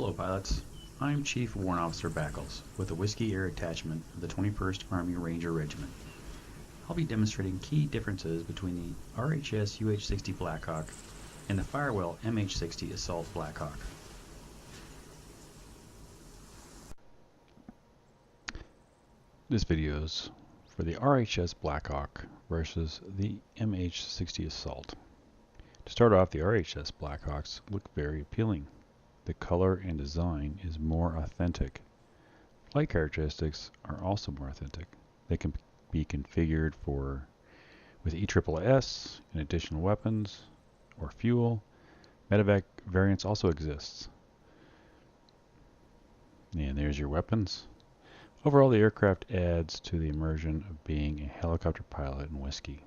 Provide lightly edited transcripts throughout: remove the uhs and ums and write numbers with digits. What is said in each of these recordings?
Hello pilots, I'm Chief Warrant Officer Backles with the Whiskey Air Attachment of the 21st Army Ranger Regiment. I'll be demonstrating key differences between the RHS UH-60 Blackhawk and the Firewell MH-60 Assault Blackhawk. This video is for the RHS Blackhawk versus the MH-60 Assault. To start off, the RHS Blackhawks look very appealing. The color and design is more authentic. Flight characteristics are also more authentic. They can be configured with ESSS and additional weapons or fuel. Medevac variants also exists. And there's your weapons. Overall, the aircraft adds to the immersion of being a helicopter pilot in whiskey.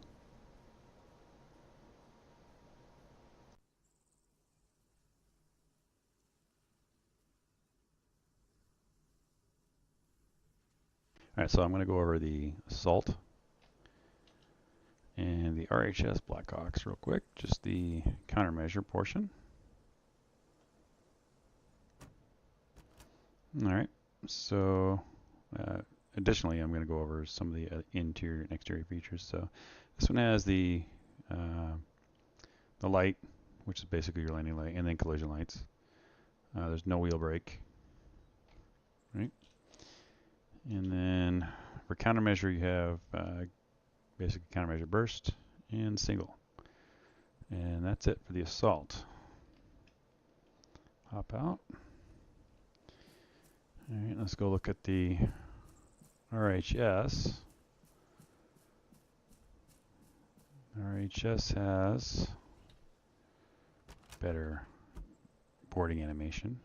Alright, so I'm going to go over the Assault and the RHS Blackhawks real quick, just the countermeasure portion. Alright, so additionally I'm going to go over some of the interior and exterior features. So this one has the light, which is basically your landing light, and then collision lights. There's no wheel brake, right? And then for countermeasure, you have basic countermeasure burst and single. And that's it for the Assault. Hop out. Alright, let's go look at the RHS. RHS has better boarding animation.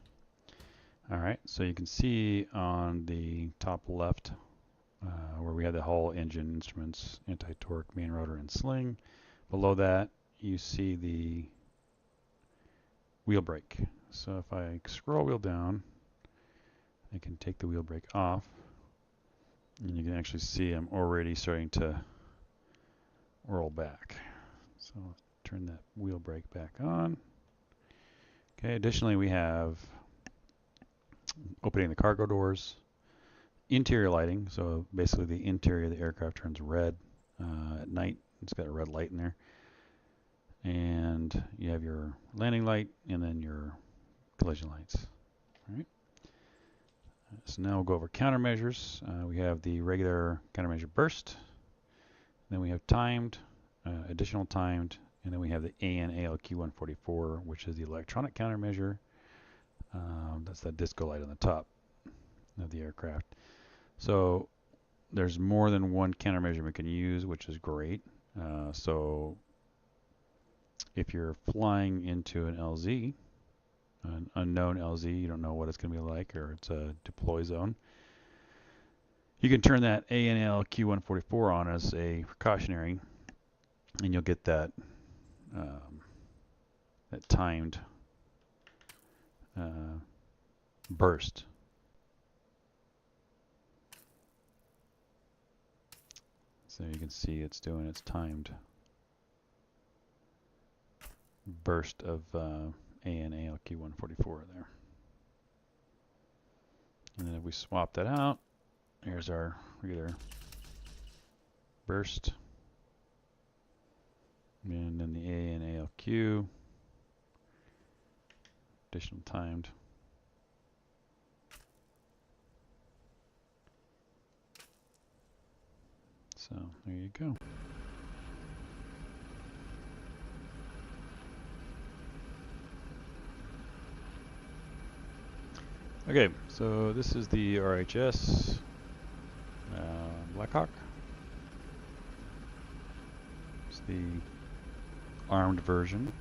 Alright, so you can see on the top left where we have the hull, engine, instruments, anti-torque, main rotor, and sling. Below that, you see the wheel brake. So if I scroll wheel down, I can take the wheel brake off, and you can actually see I'm already starting to roll back. So let's turn that wheel brake back on. Okay, additionally we have opening the cargo doors, interior lighting, so basically the interior of the aircraft turns red at night. It's got a red light in there. And you have your landing light and then your collision lights. All right. So now we'll go over countermeasures. We have the regular countermeasure burst. Then we have timed, additional timed, and then we have the AN/ALQ-144, which is the electronic countermeasure. That's that disco light on the top of the aircraft. So there's more than one countermeasure we can use, which is great. So if you're flying into an LZ, an unknown LZ, you don't know what it's going to be like, or it's a deploy zone, you can turn that AN/ALQ-144 on as a precautionary, and you'll get that that timed burst. So you can see it's doing its timed burst of AN/ALQ-144 there. And then if we swap that out, here's our regular burst. And then the AN/ALQ, additional timed. So there you go. Okay, so this is the RHS Blackhawk. It's the armed version.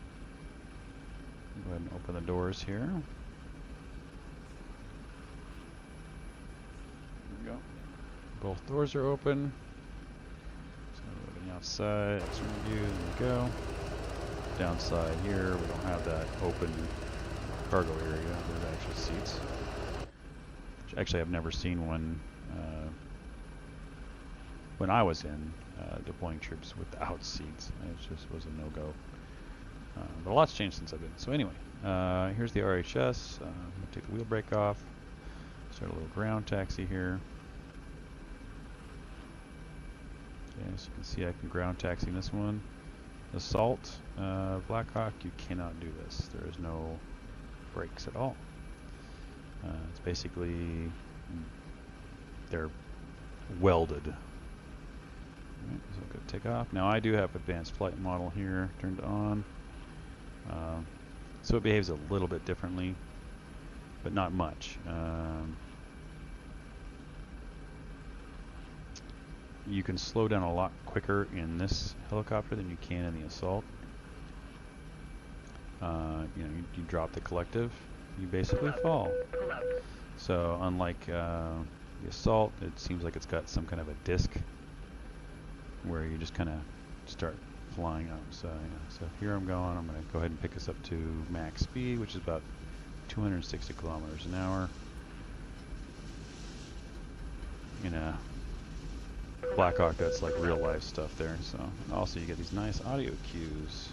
Go ahead and open the doors here. There we go. Both doors are open. So looking outside, external view, there we go. Downside here, we don't have that open cargo area with actual seats. Which actually I've never seen one when I was in deploying troops without seats. It just was a no-go. But a lot's changed since I've been. So anyway, Here's the RHS. I'm going to take the wheel brake off. Start a little ground taxi here. Okay, so you can see I can ground taxi in this one. Assault, Blackhawk, you cannot do this. There is no brakes at all. It's basically, they're welded. Alright, so I'm going to take off. Now I do have advanced flight model here turned on. So it behaves a little bit differently, but not much. You can slow down a lot quicker in this helicopter than you can in the Assault. You drop the collective, you basically fall. So unlike the Assault, it seems like it's got some kind of a disc where you just kind of start flying up. So here I'm going. I'm going to go ahead and pick us up to max speed, which is about 260 kilometers an hour. In a Blackhawk, that's like real life stuff there. So also you get these nice audio cues.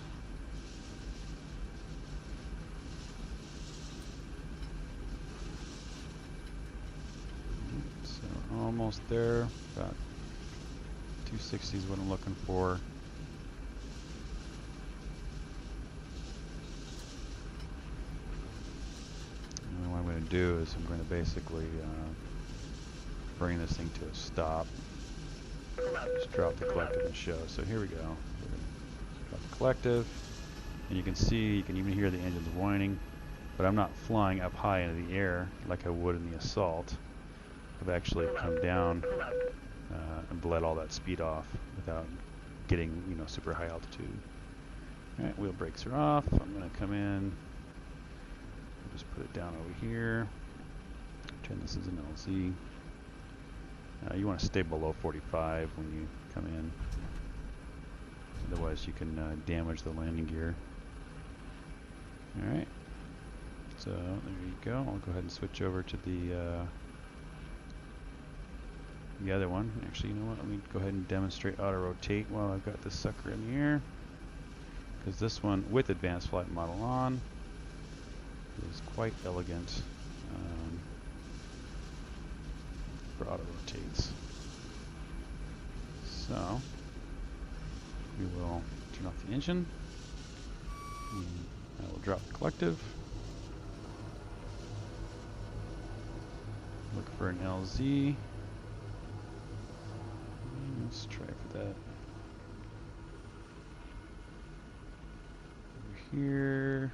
So almost there. About 260 is what I'm looking for. And what I'm going to do is I'm going to basically bring this thing to a stop. Just drop the collective and show. So here we go. We're going to drop the collective, and you can see, you can even hear the engines whining, but I'm not flying up high into the air like I would in the Assault. I've actually come down and bled all that speed off without getting, super high altitude. All right, wheel brakes are off. I'm going to come in, just put it down over here. Pretend this is an LZ. You want to stay below 45 when you come in, otherwise you can damage the landing gear. Alright, so there you go. I'll go ahead and switch over to the other one. Actually, you know what, let me go ahead and demonstrate auto rotate while I've got this sucker in the air, because this one with advanced flight model on is quite elegant. For auto rotates. So we will turn off the engine. I will drop the collective. Look for an LZ. Let's try for that. Over here.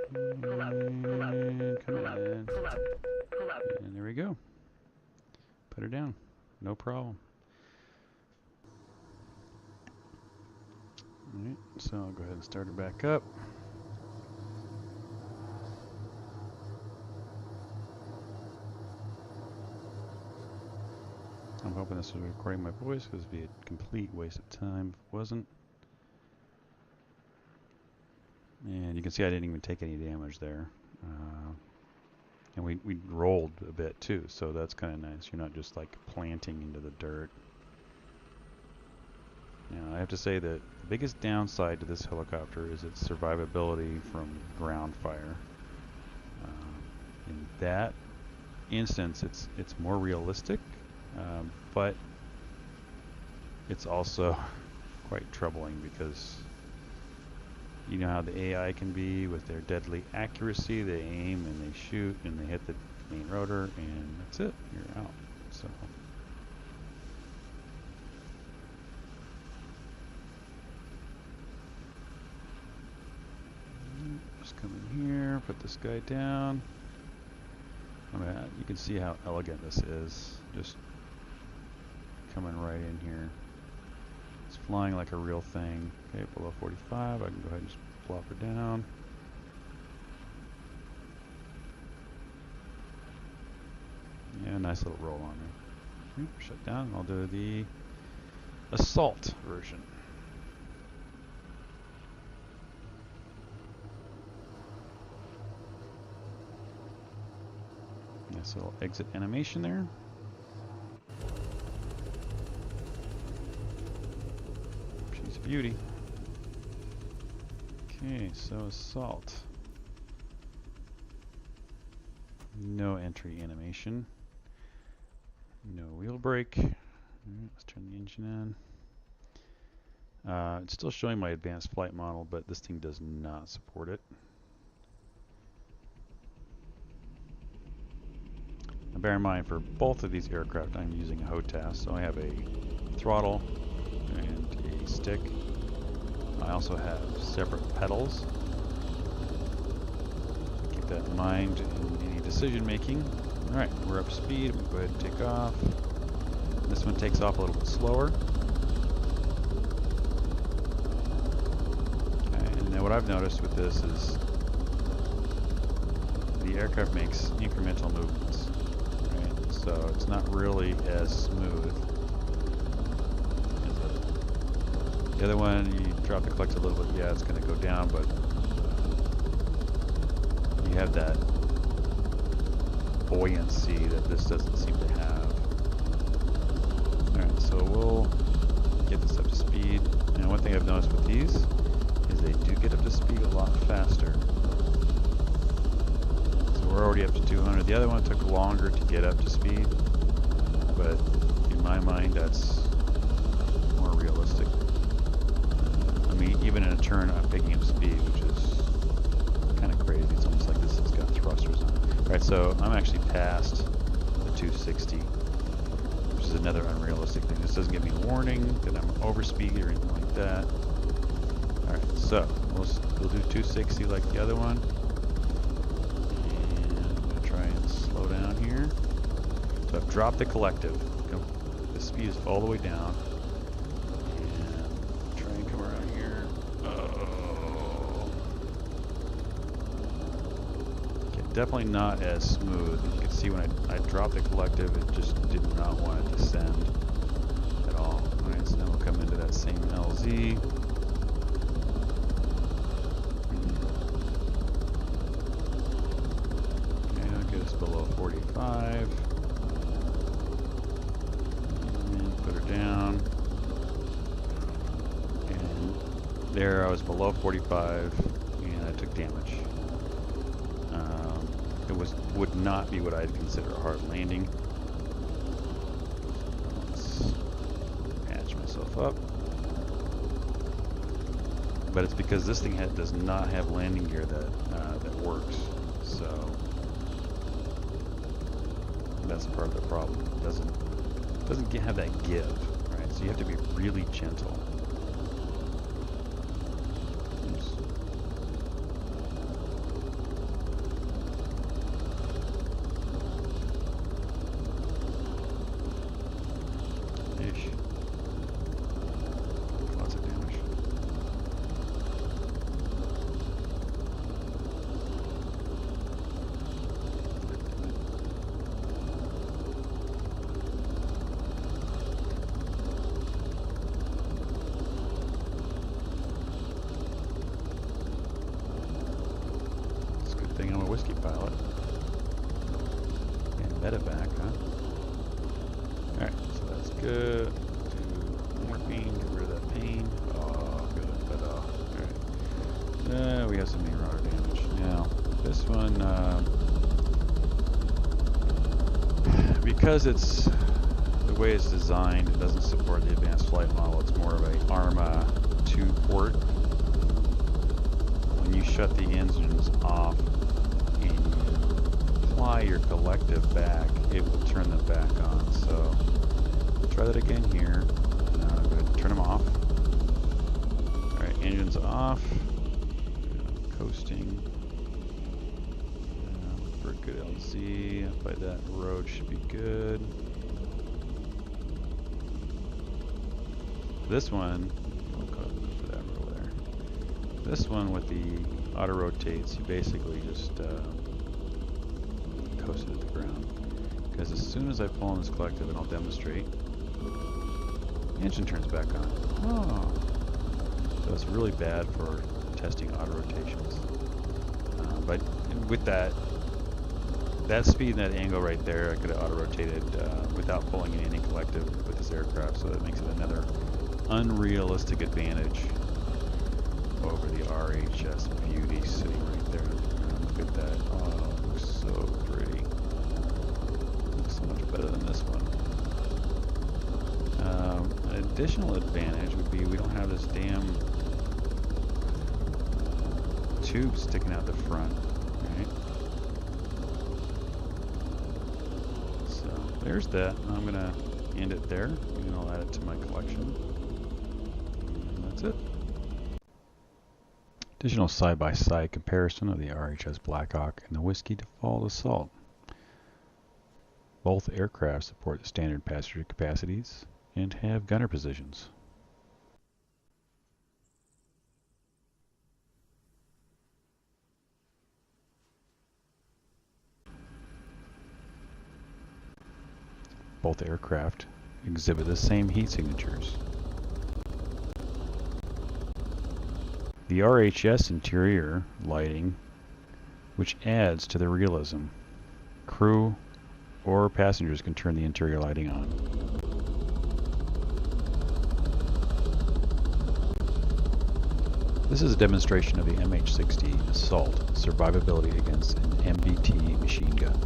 And come in. And there we go. Put her down. No problem. Alright, so I'll go ahead and start her back up. I'm hoping this was recording my voice because it'd be a complete waste of time if it wasn't. And you can see I didn't even take any damage there. And we rolled a bit too, so that's kind of nice. You're not just like planting into the dirt. Now I have to say that the biggest downside to this helicopter is its survivability from ground fire. In that instance, it's more realistic, but it's also quite troubling because you know how the AI can be with their deadly accuracy. They aim and they shoot and they hit the main rotor and that's it. You're out. So just come in here, put this guy down. I mean, you can see how elegant this is. Just coming right in here. It's flying like a real thing. Okay, below 45, I can go ahead and just plop her down. Yeah, nice little roll on there. Shut down, I'll do the Assault version. Nice little exit animation there. She's a beauty. Okay, Okay, so assault. No entry animation. No wheel brake. Alright, let's turn the engine on. It's still showing my advanced flight model, but this thing does not support it. Now bear in mind, for both of these aircraft, I'm using a HOTAS, so I have a throttle and a stick. I also have separate pedals. Keep that in mind in any decision making. Alright, we're up to speed. I'm going to go ahead and take off. This one takes off a little bit slower. Okay, and then what I've noticed with this is the aircraft makes incremental movements. Right? So it's not really as smooth as the other one. You drop the clutch a little bit, yeah, it's going to go down, but you have that buoyancy that this doesn't seem to have. Alright, so we'll get this up to speed. And one thing I've noticed with these is they do get up to speed a lot faster. So we're already up to 200. The other one took longer to get up to speed, but in my mind that's more realistic. I mean, even in a turn I'm picking up speed, which is kind of crazy. It's almost like this has got thrusters on it. Alright, so I'm actually past the 260, which is another unrealistic thing. This doesn't give me a warning that I'm over speed or anything like that. Alright, so we'll do 260 like the other one. And I'm going to try and slow down here. So I've dropped the collective. The speed is all the way down. And try and come around here. Definitely not as smooth. As you can see when I dropped the collective, it just did not want to descend at all. Alright, so now we'll come into that same LZ. Okay, that'll get us below 45. And put her down. And there I was below 45 and I took damage. It would not be what I'd consider a hard landing. Let's patch myself up. But it's because this thing does not have landing gear that works. So that's part of the problem. It doesn't have that give, right? So you have to be really gentle. Lots of damage. It's a good thing I'm a whiskey pilot. And medevac, huh? Alright, so that's good. Do morphine, get rid of that pain. Oh, good. But, alright. We have some main rotor damage. Now, this one, because it's the way it's designed, it doesn't support the advanced flight model. It's more of a ARMA 2 port. When you shut the engines off and you apply your collective back, it will turn them back on. So try that again here. Now I'm going to turn them off. Alright, engines off. Coasting. For a good LZ. By that road should be good. This one, I'll put that over there. This one with the auto rotates, you basically just coast it at the ground. Because as soon as I pull on this collective, and I'll demonstrate, the engine turns back on. Oh. So it's really bad for testing auto rotations. But with that speed and that angle right there, I could have auto rotated without pulling in any collective with this aircraft. So that makes it another unrealistic advantage over the RHS beauty sitting right there. Look at that. Oh, it looks so pretty. Looks so much better than this one. An additional advantage would be we don't have this damn tube sticking out the front, right? So there's that. I'm gonna end it there, and I'll add it to my collection. And that's it. Additional side-by-side comparison of the RHS Blackhawk and the Whiskey Default Assault. Both aircraft support the standard passenger capacities and have gunner positions. Both aircraft exhibit the same heat signatures. The RHS interior lighting, which adds to the realism. Crew or passengers can turn the interior lighting on. This is a demonstration of the MH-60 Assault survivability against an MBT machine gun.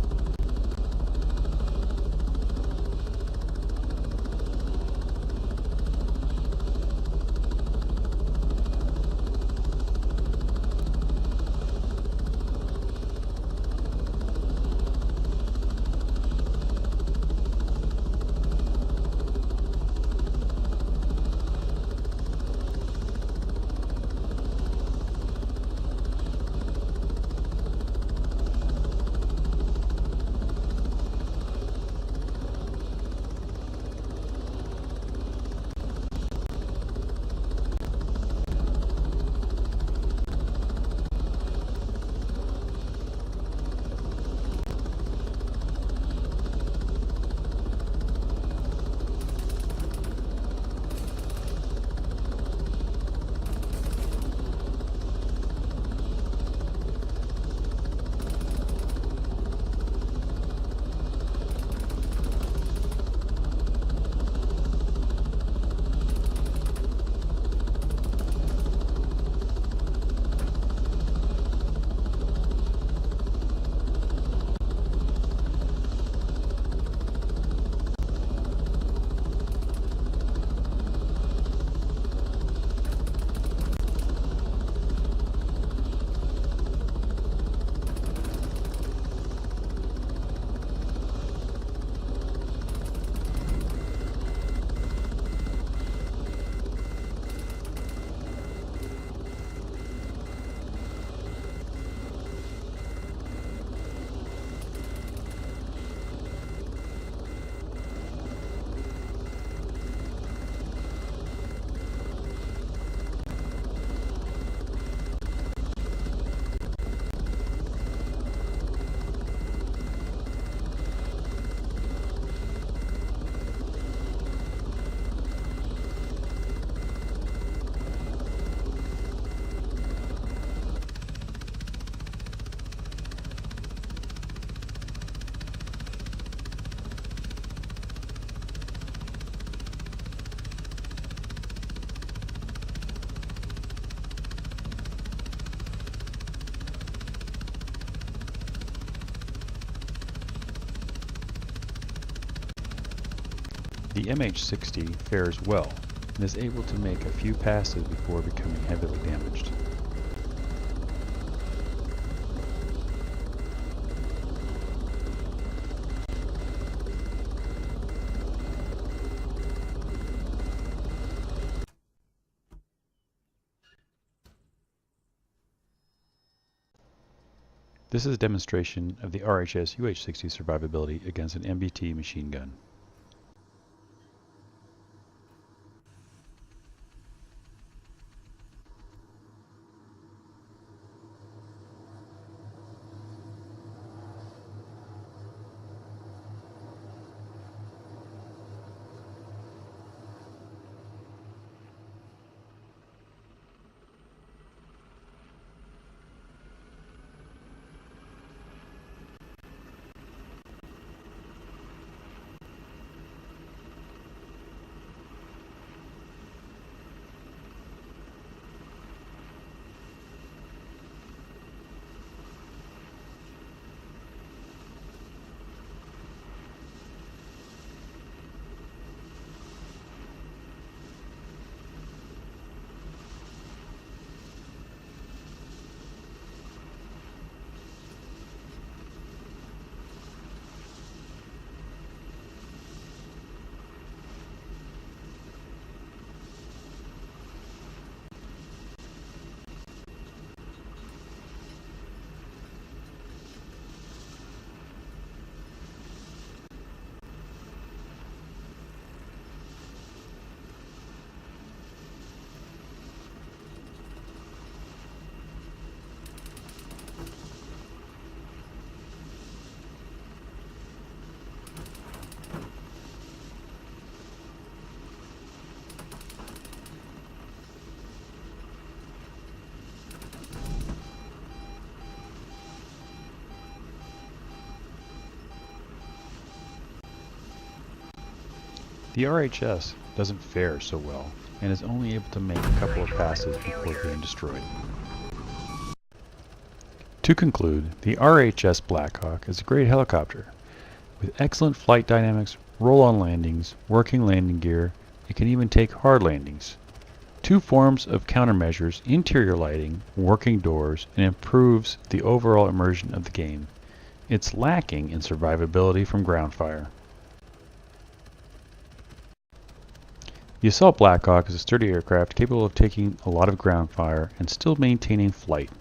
The MH-60 fares well and is able to make a few passes before becoming heavily damaged. This is a demonstration of the RHS UH-60 survivability against an MBT machine gun. The RHS doesn't fare so well and is only able to make a couple of passes before being destroyed. To conclude, the RHS Blackhawk is a great helicopter. With excellent flight dynamics, roll-on landings, working landing gear, it can even take hard landings. Two forms of countermeasures, interior lighting, working doors, and improves the overall immersion of the game. It's lacking in survivability from ground fire. The Assault Blackhawk is a sturdy aircraft capable of taking a lot of ground fire and still maintaining flight.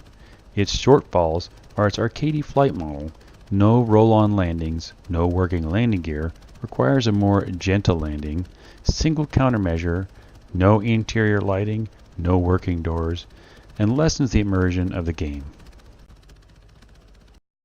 Its shortfalls are its arcadey flight model, no roll-on landings, no working landing gear, requires a more gentle landing, single countermeasure, no interior lighting, no working doors, and lessens the immersion of the game.